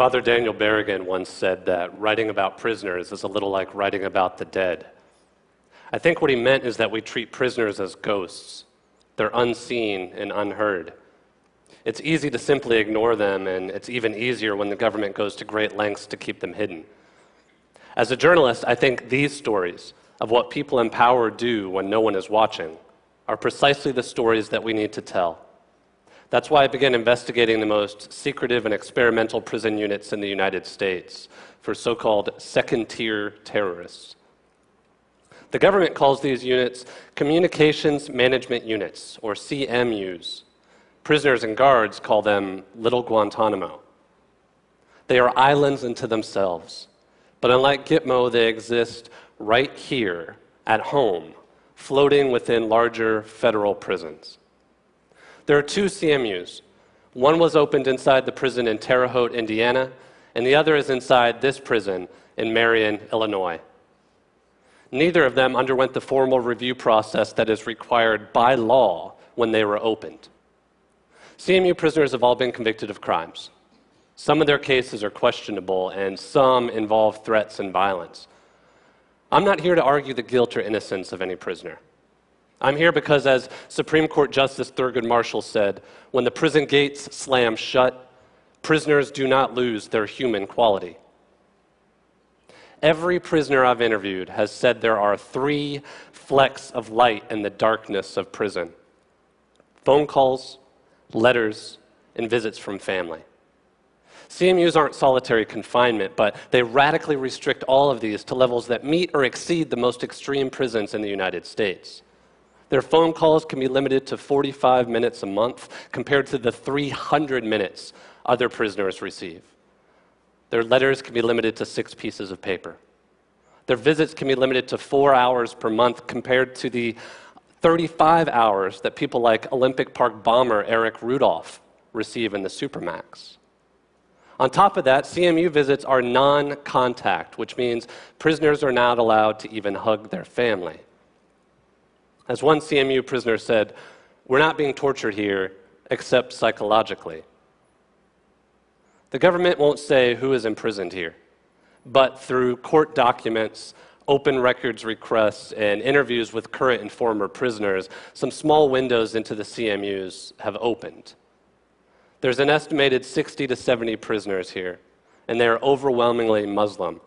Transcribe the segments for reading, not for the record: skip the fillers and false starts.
Father Daniel Berrigan once said that writing about prisoners is a little like writing about the dead. I think what he meant is that we treat prisoners as ghosts. They're unseen and unheard. It's easy to simply ignore them, and it's even easier when the government goes to great lengths to keep them hidden. As a journalist, I think these stories of what people in power do when no one is watching are precisely the stories that we need to tell. That's why I began investigating the most secretive and experimental prison units in the United States for so-called second-tier terrorists. The government calls these units Communications Management Units, or CMUs. Prisoners and guards call them Little Guantanamo. They are islands unto themselves, but unlike Gitmo, they exist right here, at home, floating within larger federal prisons. There are two CMUs. One was opened inside the prison in Terre Haute, Indiana, and the other is inside this prison in Marion, Illinois. Neither of them underwent the formal review process that is required by law when they were opened. CMU prisoners have all been convicted of crimes. Some of their cases are questionable, and some involve threats and violence. I'm not here to argue the guilt or innocence of any prisoner. I'm here because, as Supreme Court Justice Thurgood Marshall said, when the prison gates slam shut, prisoners do not lose their human quality. Every prisoner I've interviewed has said there are 3 flecks of light in the darkness of prison: phone calls, letters, and visits from family. CMUs aren't solitary confinement, but they radically restrict all of these to levels that meet or exceed the most extreme prisons in the United States. Their phone calls can be limited to 45 minutes a month compared to the 300 minutes other prisoners receive. Their letters can be limited to 6 pieces of paper. Their visits can be limited to 4 hours per month compared to the 35 hours that people like Olympic Park bomber Eric Rudolph receive in the Supermax. On top of that, CMU visits are non-contact, which means prisoners are not allowed to even hug their family. As one CMU prisoner said, "We're not being tortured here, except psychologically." The government won't say who is imprisoned here, but through court documents, open records requests, and interviews with current and former prisoners, some small windows into the CMUs have opened. There's an estimated 60 to 70 prisoners here, and they are overwhelmingly Muslim.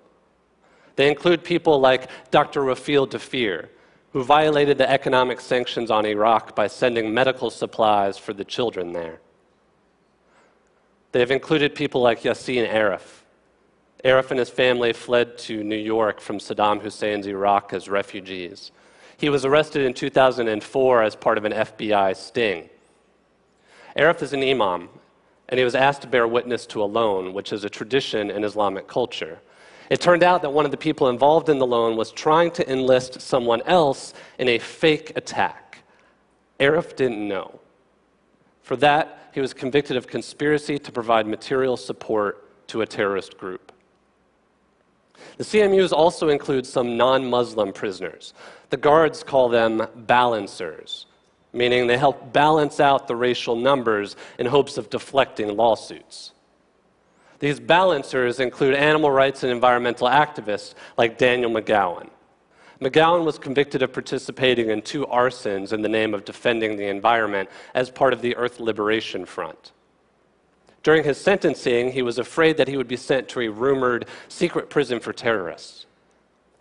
They include people like Dr. Rafeel Dafir, who violated the economic sanctions on Iraq by sending medical supplies for the children there. They have included people like Yassin Arif. Arif and his family fled to New York from Saddam Hussein's Iraq as refugees. He was arrested in 2004 as part of an FBI sting. Arif is an imam, and he was asked to bear witness to a loan, which is a tradition in Islamic culture. It turned out that one of the people involved in the loan was trying to enlist someone else in a fake attack. Arif didn't know. For that, he was convicted of conspiracy to provide material support to a terrorist group. The CMUs also include some non-Muslim prisoners. The guards call them balancers, meaning they help balance out the racial numbers in hopes of deflecting lawsuits. These balancers include animal rights and environmental activists like Daniel McGowan. McGowan was convicted of participating in 2 arsons in the name of defending the environment as part of the Earth Liberation Front. During his sentencing, he was afraid that he would be sent to a rumored secret prison for terrorists.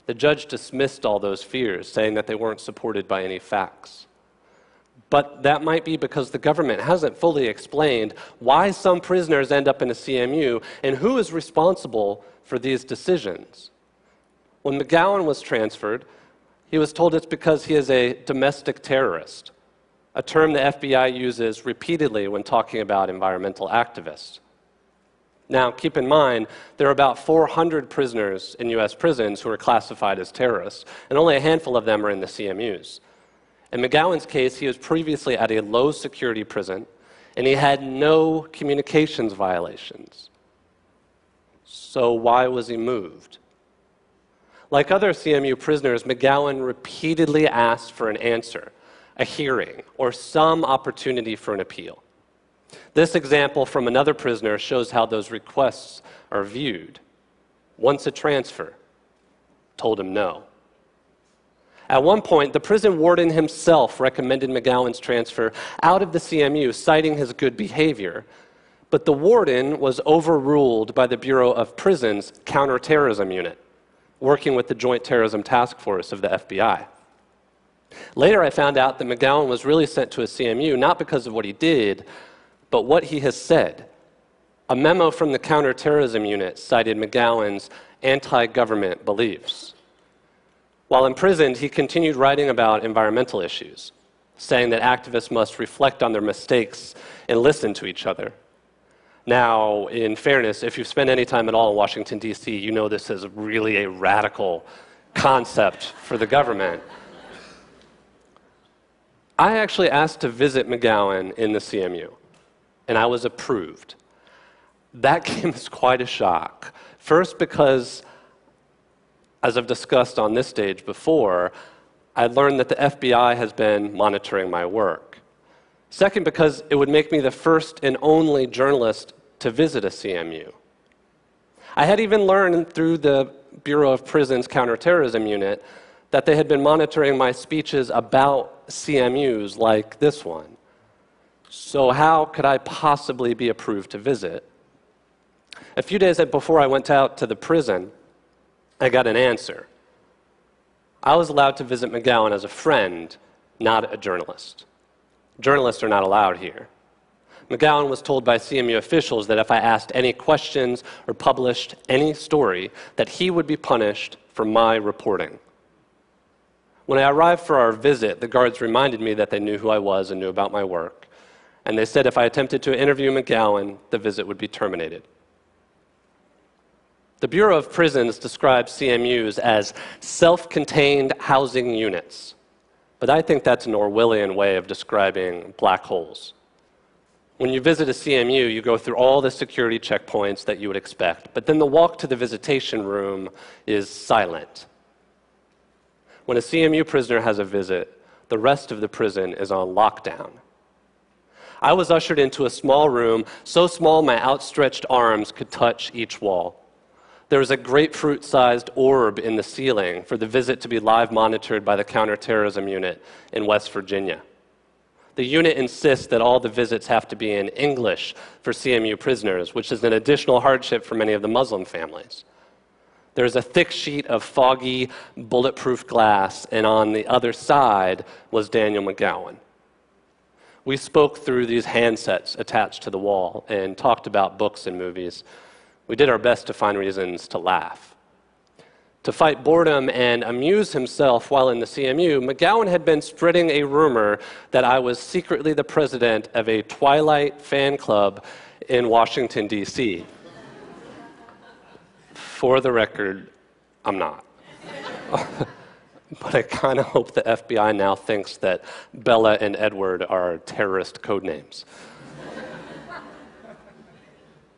The judge dismissed all those fears, saying that they weren't supported by any facts. But that might be because the government hasn't fully explained why some prisoners end up in a CMU and who is responsible for these decisions. When McGowan was transferred, he was told it's because he is a domestic terrorist, a term the FBI uses repeatedly when talking about environmental activists. Now, keep in mind, there are about 400 prisoners in U.S. prisons who are classified as terrorists, and only a handful of them are in the CMUs. In McGowan's case, he was previously at a low-security prison, and he had no communications violations. So why was he moved? Like other CMU prisoners, McGowan repeatedly asked for an answer, a hearing, or some opportunity for an appeal. This example from another prisoner shows how those requests are viewed. Once a transfer, told him no. At one point, the prison warden himself recommended McGowan's transfer out of the CMU, citing his good behavior. But the warden was overruled by the Bureau of Prisons Counterterrorism Unit, working with the Joint Terrorism Task Force of the FBI. Later, I found out that McGowan was really sent to a CMU not because of what he did, but what he has said. A memo from the Counterterrorism Unit cited McGowan's anti-government beliefs. While imprisoned, he continued writing about environmental issues, saying that activists must reflect on their mistakes and listen to each other. Now, in fairness, if you've spent any time at all in Washington, D.C., you know this is really a radical concept for the government. I actually asked to visit McGowan in the CMU, and I was approved. That came as quite a shock. First, because, as I've discussed on this stage before, I learned that the FBI has been monitoring my work. Second, because it would make me the first and only journalist to visit a CMU. I had even learned through the Bureau of Prisons Counterterrorism Unit that they had been monitoring my speeches about CMUs like this one. So how could I possibly be approved to visit? A few days before I went out to the prison, I got an answer. I was allowed to visit McGowan as a friend, not a journalist. Journalists are not allowed here. McGowan was told by CMU officials that if I asked any questions or published any story, that he would be punished for my reporting. When I arrived for our visit, the guards reminded me that they knew who I was and knew about my work, and they said if I attempted to interview McGowan, the visit would be terminated. The Bureau of Prisons describes CMUs as self-contained housing units, but I think that's an Orwellian way of describing black holes. When you visit a CMU, you go through all the security checkpoints that you would expect, but then the walk to the visitation room is silent. When a CMU prisoner has a visit, the rest of the prison is on lockdown. I was ushered into a small room, so small my outstretched arms could touch each wall. There was a grapefruit-sized orb in the ceiling for the visit to be live monitored by the Counterterrorism Unit in West Virginia. The unit insists that all the visits have to be in English for CMU prisoners, which is an additional hardship for many of the Muslim families. There's a thick sheet of foggy, bulletproof glass, and on the other side was Daniel McGowan. We spoke through these handsets attached to the wall and talked about books and movies. We did our best to find reasons to laugh. To fight boredom and amuse himself while in the CMU, McGowan had been spreading a rumor that I was secretly the president of a Twilight fan club in Washington, D.C. For the record, I'm not. But I kind of hope the FBI now thinks that Bella and Edward are terrorist code names.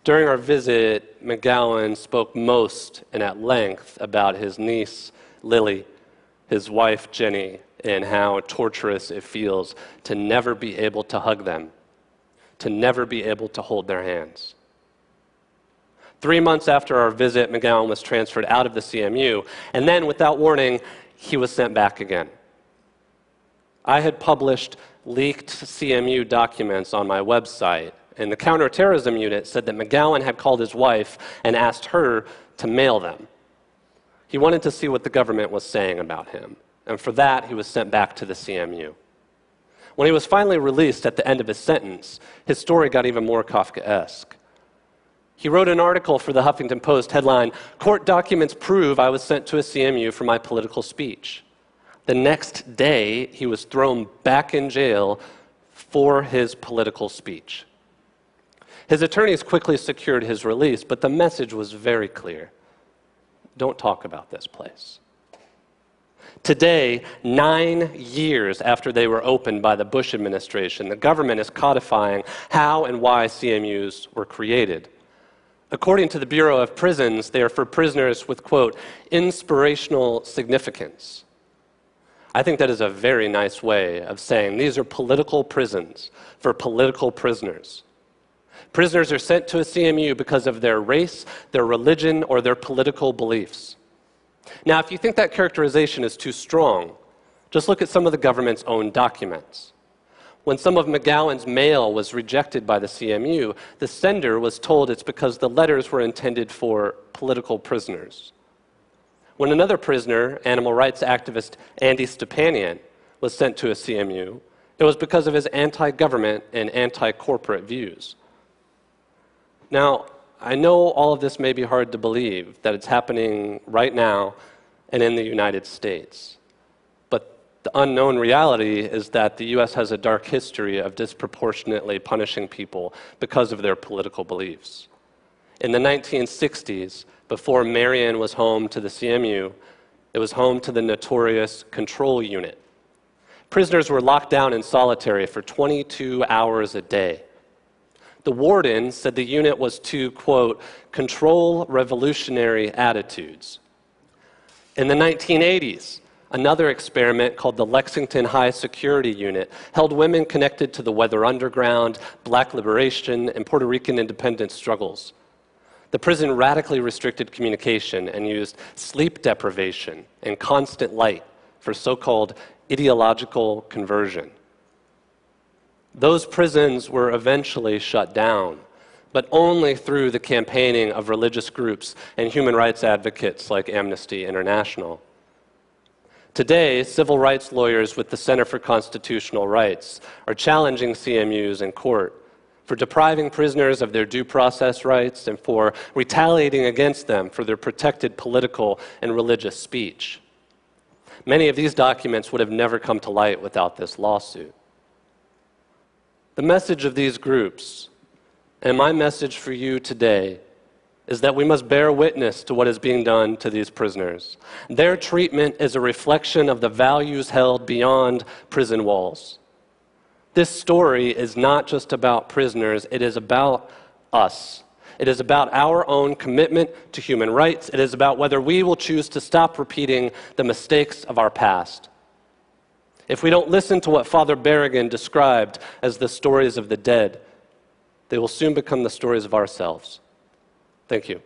During our visit, McGowan spoke most and at length about his niece, Lily, his wife, Jenny, and how torturous it feels to never be able to hug them, to never be able to hold their hands. 3 months after our visit, McGowan was transferred out of the CMU, and then, without warning, he was sent back again. I had published leaked CMU documents on my website, and the Counterterrorism Unit said that McGowan had called his wife and asked her to mail them. He wanted to see what the government was saying about him, and for that, he was sent back to the CMU. When he was finally released at the end of his sentence, his story got even more Kafkaesque. He wrote an article for the Huffington Post, headline, "Court documents prove I was sent to a CMU for my political speech." The next day, he was thrown back in jail for his political speech. His attorneys quickly secured his release, but the message was very clear. Don't talk about this place. Today, 9 years after they were opened by the Bush administration, the government is codifying how and why CMUs were created. According to the Bureau of Prisons, they are for prisoners with, quote, inspirational significance. I think that is a very nice way of saying these are political prisons for political prisoners. Prisoners are sent to a CMU because of their race, their religion, or their political beliefs. Now, if you think that characterization is too strong, just look at some of the government's own documents. When some of McGowan's mail was rejected by the CMU, the sender was told it's because the letters were intended for political prisoners. When another prisoner, animal rights activist Andy Stepanian, was sent to a CMU, it was because of his anti-government and anti-corporate views. Now, I know all of this may be hard to believe, that it's happening right now and in the United States. But the unknown reality is that the US has a dark history of disproportionately punishing people because of their political beliefs. In the 1960s, before Marion was home to the CMU, it was home to the notorious Control Unit. Prisoners were locked down in solitary for 22 hours a day. The warden said the unit was to, quote, control revolutionary attitudes. In the 1980s, another experiment called the Lexington High Security Unit held women connected to the Weather Underground, Black liberation, and Puerto Rican independence struggles. The prison radically restricted communication and used sleep deprivation and constant light for so-called ideological conversion. Those prisons were eventually shut down, but only through the campaigning of religious groups and human rights advocates like Amnesty International. Today, civil rights lawyers with the Center for Constitutional Rights are challenging CMUs in court for depriving prisoners of their due process rights and for retaliating against them for their protected political and religious speech. Many of these documents would have never come to light without this lawsuit. The message of these groups, and my message for you today, is that we must bear witness to what is being done to these prisoners. Their treatment is a reflection of the values held beyond prison walls. This story is not just about prisoners, it is about us. It is about our own commitment to human rights. It is about whether we will choose to stop repeating the mistakes of our past. If we don't listen to what Father Berrigan described as the stories of the dead, they will soon become the stories of ourselves. Thank you.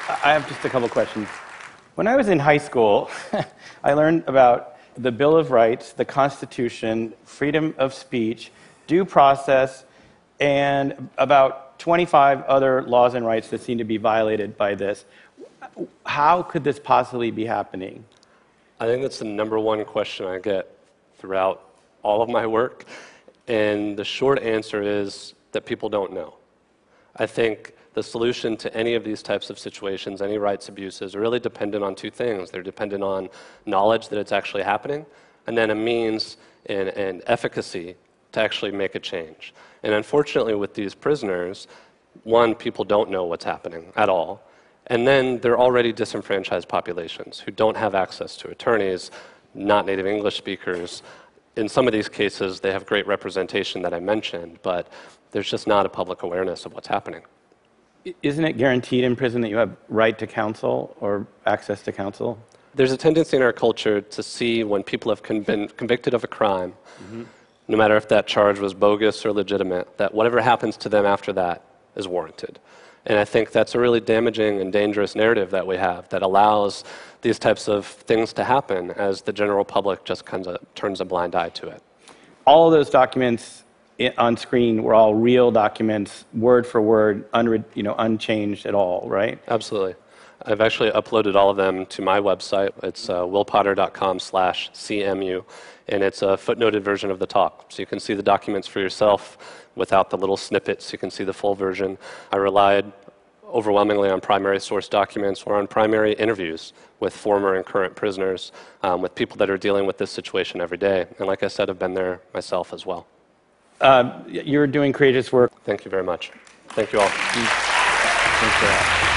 I have just a couple questions. When I was in high school, I learned about the Bill of Rights, the Constitution, freedom of speech, due process, and about 25 other laws and rights that seem to be violated by this. How could this possibly be happening? I think that's the number one question I get throughout all of my work, and the short answer is that people don't know. I think the solution to any of these types of situations, any rights abuses, are really dependent on two things. They're dependent on knowledge that it's actually happening, and then a means and efficacy to actually make a change. And unfortunately with these prisoners, one, people don't know what's happening at all, and then they're already disenfranchised populations who don't have access to attorneys, not native English speakers. In some of these cases, they have great representation that I mentioned, but there's just not a public awareness of what's happening. Isn't it guaranteed in prison that you have right to counsel or access to counsel? There's a tendency in our culture to see when people have been convicted of a crime, no matter if that charge was bogus or legitimate, that whatever happens to them after that is warranted. And I think that's a really damaging and dangerous narrative that we have that allows these types of things to happen as the general public just kind of turns a blind eye to it. All of those documents on screen were all real documents, word for word, unchanged at all, right? Absolutely. I've actually uploaded all of them to my website. It's willpotter.com/CMU, and it's a footnoted version of the talk. So you can see the documents for yourself without the little snippets. You can see the full version. I relied overwhelmingly on primary source documents or on primary interviews with former and current prisoners, with people that are dealing with this situation every day. And like I said, I've been there myself as well. You're doing courageous work. Thank you very much. Thank you all. Thanks for that.